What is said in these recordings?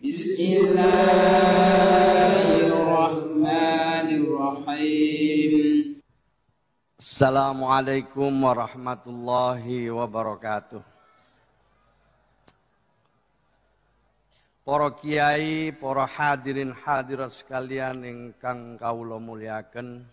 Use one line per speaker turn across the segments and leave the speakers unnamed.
Bismillahirrahmanirrahim.
Assalamualaikum warahmatullahi wabarakatuh. Para kiai, para hadirin hadirat sekalian ingkang kawula mulyaken.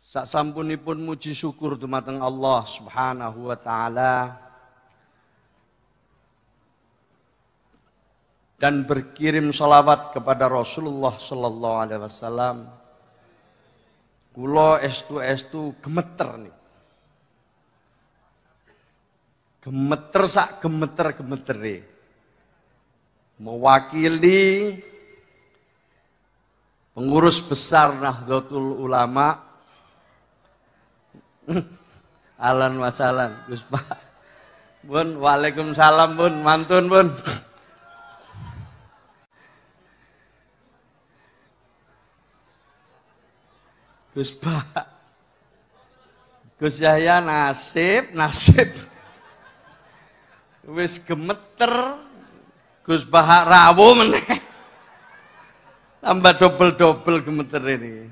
Sasampunipun muji syukur dumateng Allah Subhanahu wa taala dan berkirim salawat kepada Rasulullah sallallahu alaihi wasallam. Kula estu gemeter nih. Gemeter sak gemeter-gemetere. Mewakili pengurus besar Nahdlatul Ulama. Ahlan wa sahlan, Gus Pak. Bun, waalaikumsalam bun, mantun bun. Gus Pak, Gus Yahya nasib, wis gemeter, Gus Bahak rawuh meneh, tambah dobel gemeter ini.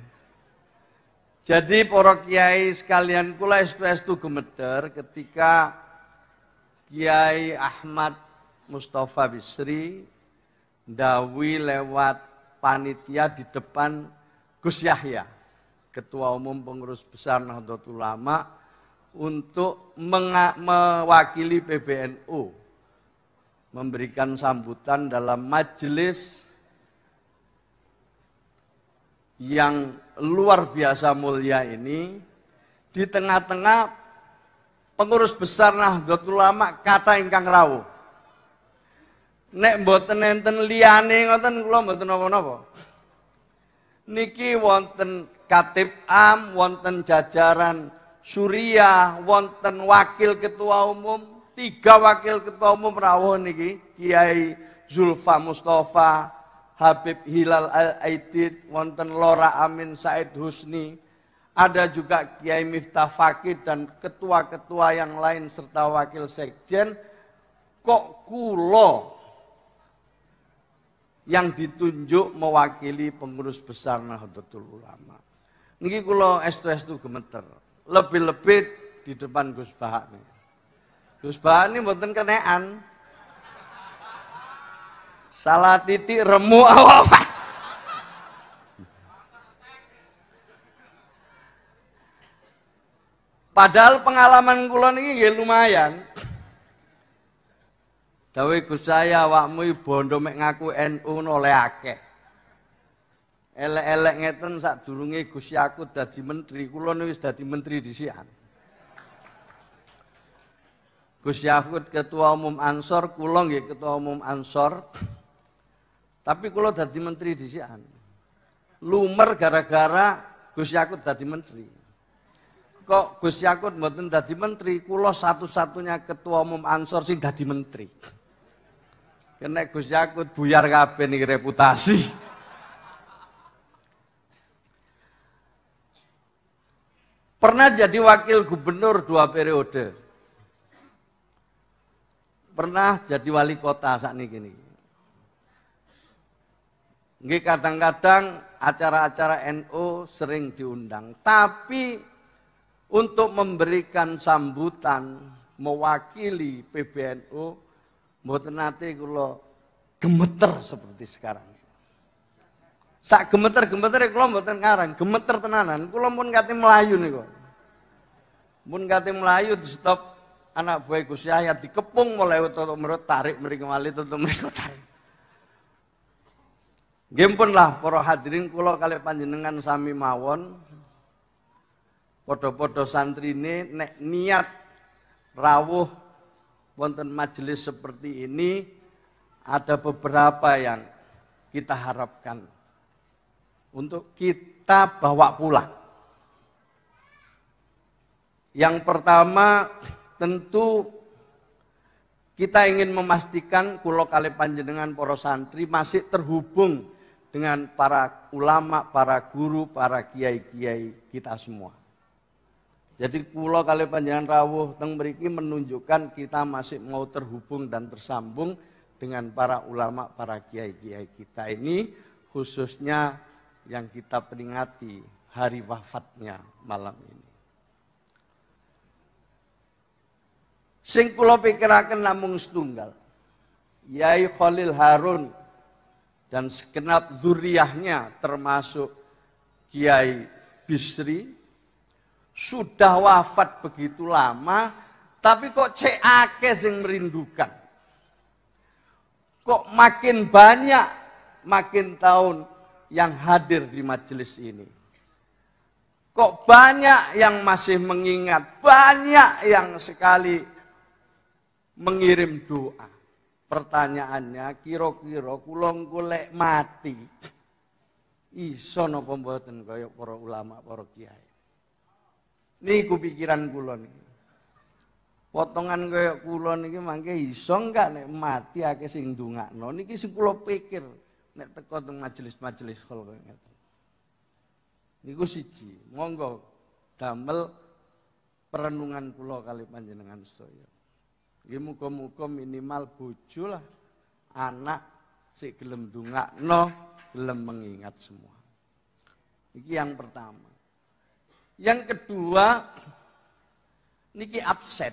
Jadi para kiai sekalian, kula estu gemeter ketika Kiai Ahmad Mustafa Bisri ndawi lewat panitia di depan Gus Yahya, Ketua Umum Pengurus Besar Nahdlatul Ulama, untuk mewakili PBNU memberikan sambutan dalam majelis yang luar biasa mulia ini. Di tengah-tengah pengurus besar Nahdlatul Ulama kata ingkang rawuh, nek mboten enten liyane ngoten kula mboten napa-napa. Niki wonten Katib Am, wonten jajaran Surya, wonten wakil ketua umum, 3 wakil ketua umum rawuh niki, Kiai Zulfa Mustafa, Habib Hilal Al-Aidid, wonten Lora Amin Said Husni, ada juga Kiai Miftah Fakih dan ketua-ketua yang lain serta wakil sekjen. Kok kula yang ditunjuk mewakili pengurus besar Nahdlatul Ulama? Niki kula estu gemeter. Lebih-lebih di depan Gus Bahak nih. Gus Bahak ini mboten kenekan. Salah titik remu awak. Padahal pengalaman kula niki nggih lumayan. Dawuh Gus saya awakmu bondo mek ngaku NU oleh akeh. Elek-elek ngeten sadurunge Gus Yakut dadi menteri, kula wis dadi menteri disikan. Gus Yakut ketua umum Ansor, kula nggih ketua umum Ansor. Tapi kula dadi menteri disikan. Lumer gara-gara Gus Yakut dadi menteri. Kok Gus Yakut mboten dadi menteri, kula satu-satunya ketua umum Ansor sing dadi menteri. Kena Gus Yakut buyar kabeh niki reputasi. Pernah jadi wakil gubernur 2 periode. Pernah jadi wali kota sakniki niki. Nggih kadang-kadang acara-acara NU sering diundang, tapi untuk memberikan sambutan mewakili PBNU mboten nate kula gemeter seperti sekarang. Sak gemeter-gemetere kula mboten ngarang, gemeter tenanan. Kula pun kate melayu niku. Mun kate melayu di stop anak buah Gus Yahya dikepung mulai tutuk merut tarik mriki malih tutuk mriki tarik. Nggih pun lah para hadirin kula kalih panjenengan sami mawon. Padha-padha santrine nek niat rawuh wonten majelis seperti ini, ada beberapa yang kita harapkan untuk kita bawa pulang. Yang pertama tentu kita ingin memastikan kula kalih panjenengan para santri masih terhubung dengan para ulama, para guru, para kiai-kiai kita semua. Jadi kula kalih panjenengan rawuh teng mriki menunjukkan kita masih mau terhubung dan tersambung dengan para ulama, para kiai-kiai kita ini, khususnya yang kita peringati hari wafatnya malam ini. Sing kula pikiraken namung setunggal. Yai Khalil Harun dan segenap zuriyahnya termasuk Kiai Bisri sudah wafat begitu lama, tapi kok cek akeh sing merindukan. Kok makin banyak, makin tahun yang hadir di majelis ini. Kok banyak yang masih mengingat, banyak yang sekali mengirim doa. Pertanyaannya, kira-kira kula golek mati iso napa mboten kaya para ulama, para kiai. Niku pikiran kula niki. Potongan kaya kula niki mangke iso enggak nek mati akeh sing ndongakno. Niki sing kula pikir nek teko teng majelis-majelis kala ngeten. Niku siji, monggo damel perenungan kula kali panjenengan sedaya. Nggih muga-muga minimal bojo lah, anak sik gelem ndongakno, gelem mengingat semua. Iki yang pertama. Yang kedua, niki absen.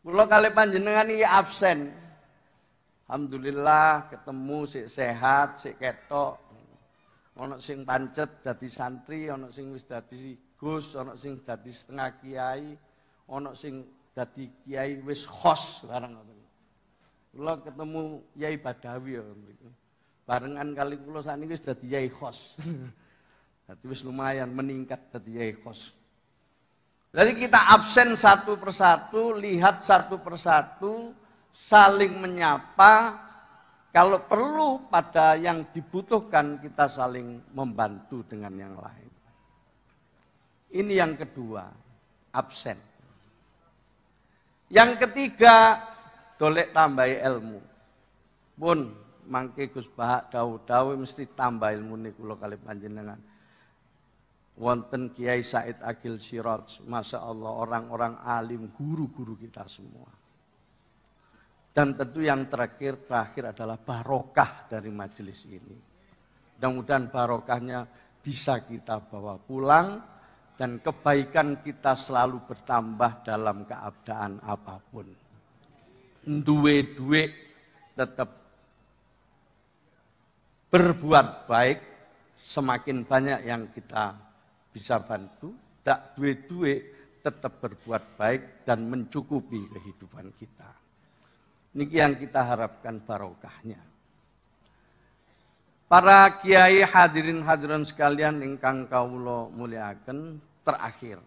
Kula kali panjenengan iki absen. Alhamdulillah ketemu sik sehat, sik ketok. Ana sing pancet dadi santri, ana sing wis dadi gus, ana sing dadi setengah kiai, ana sing dadi kiai wis khos bareng ngoten. Kula ketemu Yai Badawi ya mriku. Barengan kali kula sakniki wis dadi yai khos. Dadi wis lumayan meningkat dadi yai khos. Jadi kita absen satu persatu, lihat satu persatu, saling menyapa. Kalau perlu pada yang dibutuhkan kita saling membantu dengan yang lain. Ini yang kedua, absen. Yang ketiga, dolek tambahi ilmu. Pun mangke Gus Bahak dawuh-dawuh mesti tambah ilmu niku kula kali panjenengan. Wonten Kiai Said Akil Siraj, Masya Allah orang-orang alim, guru-guru kita semua. Dan tentu yang terakhir adalah barokah dari majelis ini. Mudah-mudahan barokahnya bisa kita bawa pulang dan kebaikan kita selalu bertambah dalam keadaan apapun. Duwe-duwe tetap berbuat baik, semakin banyak yang kita bisa bantu, tak duwe-duwe tetap berbuat baik dan mencukupi kehidupan kita. Niki yang kita harapkan barokahnya. Para kiai hadirin hadirin sekalian ingkang kawula mulyakaken, terakhir.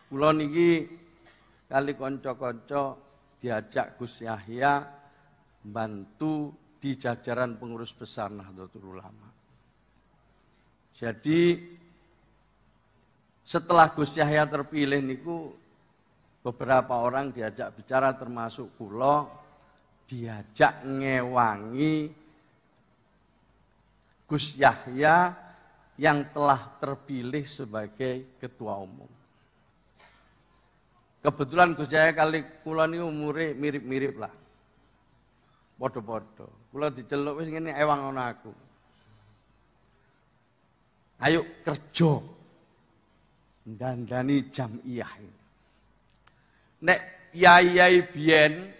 Kula niki kali kanca-kanca diajak Gus Yahya bantu di jajaran pengurus besar Nahdlatul Ulama. Jadi setelah Gus Yahya terpilih niku beberapa orang diajak bicara termasuk kula, diajak ngewangi Gus Yahya yang telah terpilih sebagai ketua umum. Kebetulan Gus Yahya kali kula niku umure mirip-mirip lah. Padha-padha. Kula diceluk wis ngene ewang ana aku. Ayo kerja. Dandani jamiah ini. Nek yai-yai biyen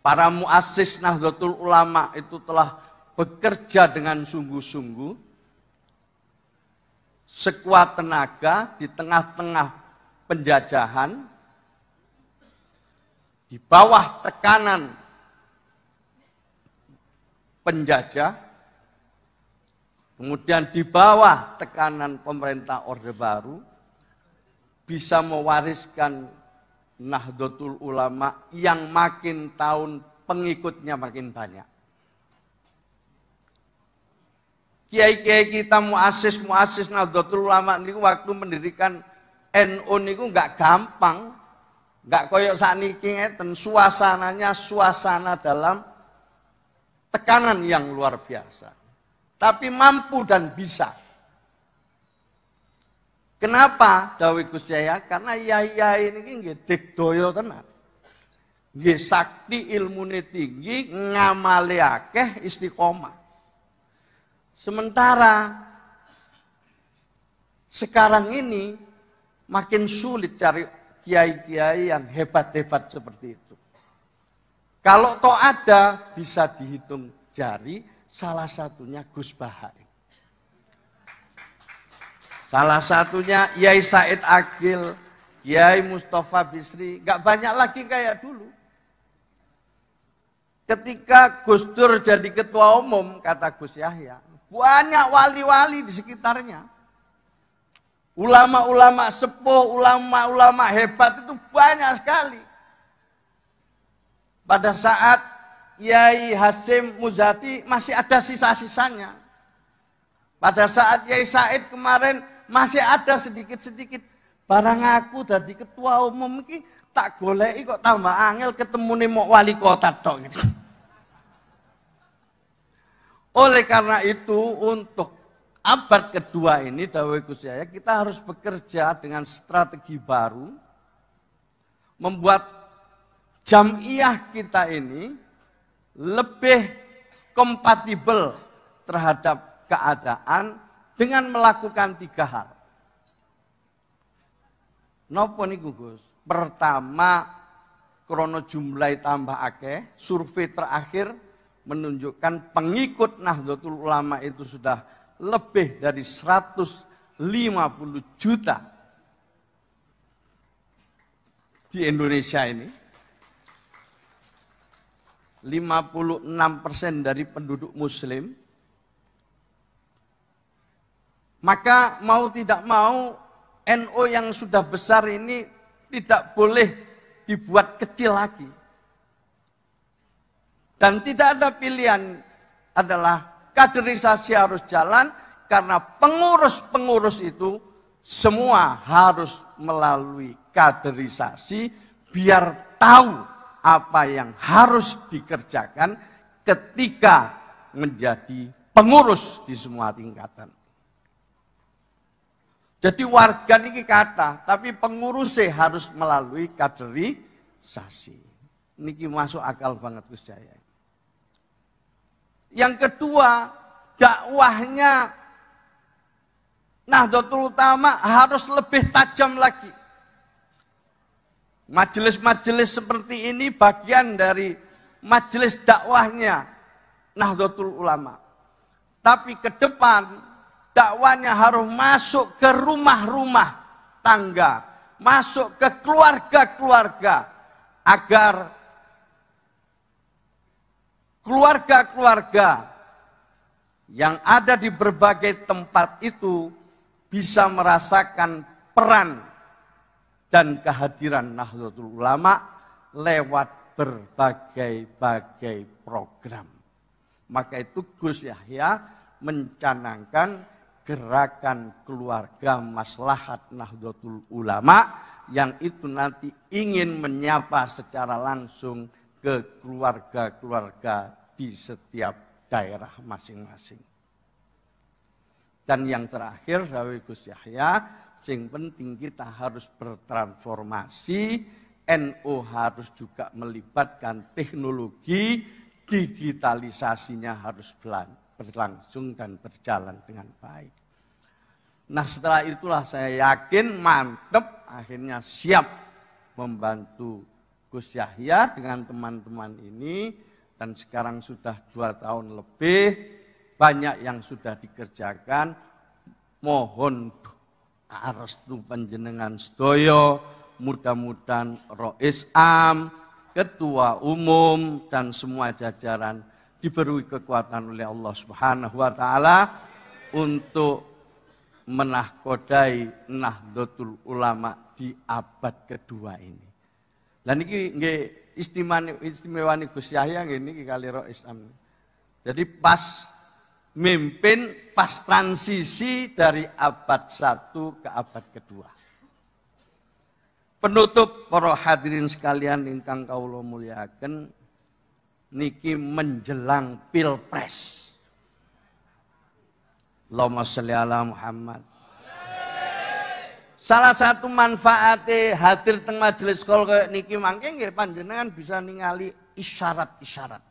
para muassis Nahdlatul Ulama itu telah bekerja dengan sungguh-sungguh, sekuat tenaga di tengah-tengah penjajahan, di bawah tekanan penjajah, kemudian di bawah tekanan pemerintah Orde Baru, bisa mewariskan Nahdlatul Ulama yang makin tahun pengikutnya makin banyak. Kiai-kiai kita muassis Nahdlatul Ulama niku waktu mendirikan NU niku enggak gampang. Enggak koyok sakniki ngeten, suasananya suasana dalam tekanan yang luar biasa. Tapi mampu dan bisa. Kenapa dawuh Gus Yahya? Karena yai-yai niki nggih digdaya tenan. nggih sakti ilmune tinggi, ngamale akeh, istiqomah. Sementara sekarang ini makin sulit cari kiai-kiai yang hebat-hebat seperti itu. Kalau toh ada, bisa dihitung jari, salah satunya Gus Bahaim. Salah satunya Yai Said Agil, Kiai Mustafa Bisri, gak banyak lagi kayak dulu. Ketika Gus Dur jadi ketua umum, kata Gus Yahya, banyak wali-wali di sekitarnya. Ulama-ulama sepuh, ulama-ulama hebat itu banyak sekali. Pada saat Yai Hasyim Muzadi masih ada sisa-sisanya. Pada saat Yai Said kemarin masih ada sedikit-sedikit. Barang aku jadi ketua umum ini tak goleki kok tambah angel ketemu nih mau wali kota tok gitu. Oleh karena itu untuk abad kedua ini dawuh Gus Yahya kita harus bekerja dengan strategi baru membuat jamiah kita ini lebih kompatibel terhadap keadaan dengan melakukan 3 hal. Napa niku Gus? Pertama, krono jumlah tambah akeh, survei terakhir menunjukkan pengikut Nahdlatul Ulama itu sudah lebih dari 150 juta di Indonesia ini. 56% dari penduduk muslim. Maka mau tidak mau NU yang sudah besar ini tidak boleh dibuat kecil lagi. Dan tidak ada pilihan adalah kaderisasi harus jalan karena pengurus-pengurus itu semua harus melalui kaderisasi biar tahu apa yang harus dikerjakan ketika menjadi pengurus di semua tingkatan. Jadi warga ini kata, tapi pengurusnya harus melalui kaderisasi. Niki masuk akal banget Gus Yahya. Yang kedua, dakwahnya Nahdlatul Ulama harus lebih tajam lagi. Majelis-majelis seperti ini bagian dari majelis dakwahnya Nahdlatul Ulama. Tapi ke depan dakwahnya harus masuk ke rumah-rumah tangga, masuk ke keluarga-keluarga agar keluarga-keluarga yang ada di berbagai tempat itu bisa merasakan peran dan kehadiran Nahdlatul Ulama lewat berbagai program. Maka itu Gus Yahya mencanangkan gerakan keluarga maslahat Nahdlatul Ulama yang itu nanti ingin menyapa secara langsung ke keluarga-keluarga di setiap daerah masing-masing. Dan yang terakhir, dawuh Gus Yahya, sing penting kita harus bertransformasi, NU harus juga melibatkan teknologi, digitalisasinya harus berlangsung dan berjalan dengan baik. Nah setelah itulah saya yakin mantep akhirnya siap membantu Gus Yahya dengan teman-teman ini dan sekarang sudah 2 tahun lebih banyak yang sudah dikerjakan. Mohon restu panjenengan sedaya, mudah-mudahan Rois Am, Ketua Umum dan semua jajaran diberi kekuatan oleh Allah Subhanahu wa taala untuk menahkodai Nahdlatul Ulama di abad kedua ini. Lah niki nggih istimewane Gus Yahya ngene iki kali Rois Am. Jadi pas mimpin pas transisi dari abad 1 ke abad kedua. Penutup para hadirin sekalian ingkang kawula mulyakaken niki menjelang Pilpres. Allahumma sholli ala Muhammad. Salah satu manfaatnya hadir teng majelis kol kayak niki mangke nggih panjenengan bisa ningali isyarat-isyarat.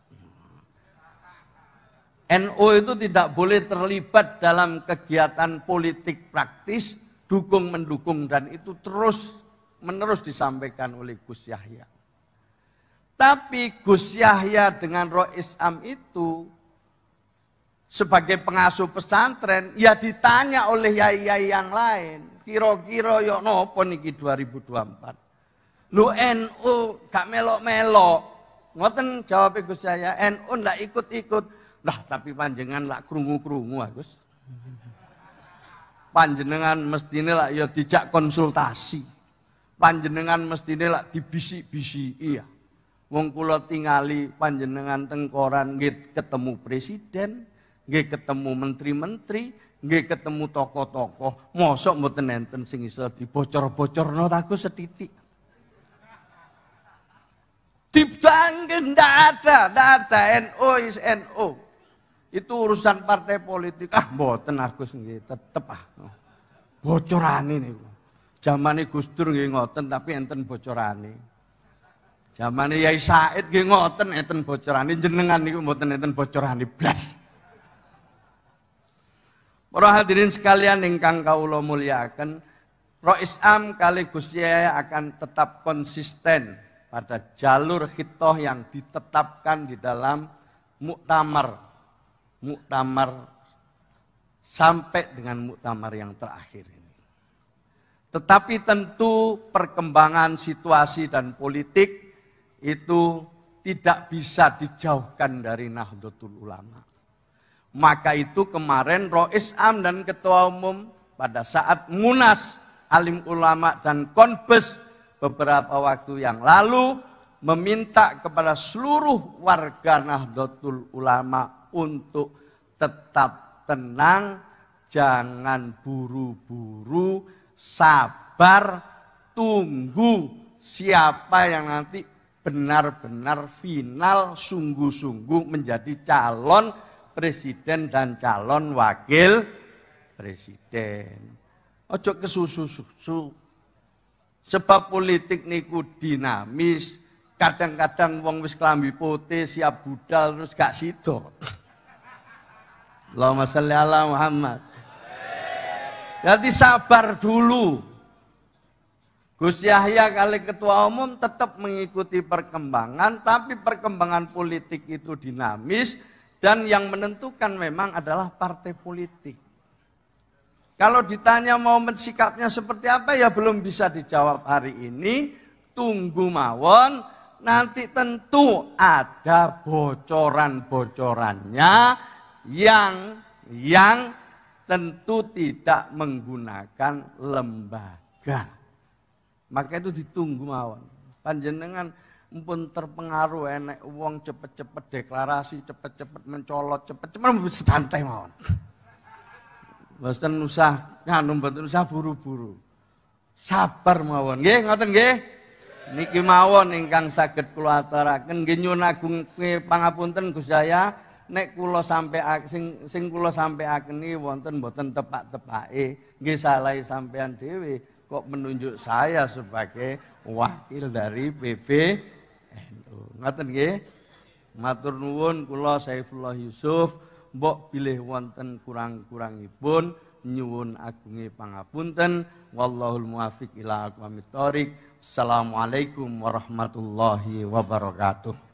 NU itu tidak boleh terlibat dalam kegiatan politik praktis, dukung-mendukung, dan itu terus-menerus disampaikan oleh Gus Yahya. Tapi Gus Yahya dengan Rois Am itu sebagai pengasuh pesantren, ya ditanya oleh yai-yai yang lain, kira-kira yo nopo niki 2024. Lu NU gak melok-melok. Ngoten jawab Gus Yahya, NU ndak ikut-ikut. Lah tapi panjenengan lak krungu-krungu Gus. Panjenengan mestine lak ya dijak konsultasi. Panjenengan mestine lak dibisik-bisiki ya. Wong kula tingali panjenengan teng koran nggih ketemu presiden, nggih ketemu menteri-menteri, nggih ketemu tokoh-tokoh. Mosok mboten enten sing iso dibocor-bocorno ta Gus setitik. Dibanggen ndak ada NU is NU. Itu urusan partai politik. Mboten Agus nggih tetep bocorane niku. Zamane Gus Dur nggih ngoten tapi enten bocorane. Zamane Yai Said nggih ngoten enten bocorane, jenengan niku mboten enten bocorane blas. Para hadirin sekalian ingkang kawula mulyakaken, Rois Am kali Gus Yahya akan tetap konsisten pada jalur khitoh yang ditetapkan di dalam muktamar sampai dengan muktamar yang terakhir ini. Tetapi tentu perkembangan situasi dan politik itu tidak bisa dijauhkan dari Nahdlatul Ulama. Maka itu kemarin Rois Am dan Ketua Umum pada saat Munas Alim Ulama dan Konbes beberapa waktu yang lalu meminta kepada seluruh warga Nahdlatul Ulama untuk tetap tenang, jangan buru-buru, sabar, tunggu siapa yang nanti benar-benar final sungguh-sungguh menjadi calon presiden dan calon wakil presiden. Ojo kesusu-susu. Sebab politik niku dinamis. Kadang-kadang wong wis klambi putih siap budal terus gak sido. Allahumma sholli ala Muhammad. Jadi sabar dulu. Gus Yahya kali Ketua Umum tetap mengikuti perkembangan, tapi perkembangan politik itu dinamis dan yang menentukan memang adalah partai politik. Kalau ditanya mau sikapnya seperti apa ya belum bisa dijawab hari ini, tunggu mawon, nanti tentu ada bocoran-bocorannya yang tentu tidak menggunakan lembaga. Maka itu ditunggu mawon. Panjenengan pun terpengaruh enek wong cepet-cepet deklarasi, cepet-cepet mencolot, cepet-cepet santai mawon. Mboten usah nganu, mboten usah buru-buru. Sabar mawon. Nggih, ngoten nggih. Niki mawon ingkang saged kula aturaken nggih nyuwun agung pangapunten Gus Yahya nek kula sampai sing kula sampaiaken iki wonten mboten tepak-tepake. Nggih salah sampean dhewe kok menunjuk saya sebagai wakil dari PBNU. Ngoten nggih. Matur nuwun kula Saifullah Yusuf mbok bilih wonten kurang-kurangipun nyuwun agunge pangapunten. Wallahul muwaffiq ila aqwamit thoriq. Assalamualaikum warahmatullahi wabarakatuh.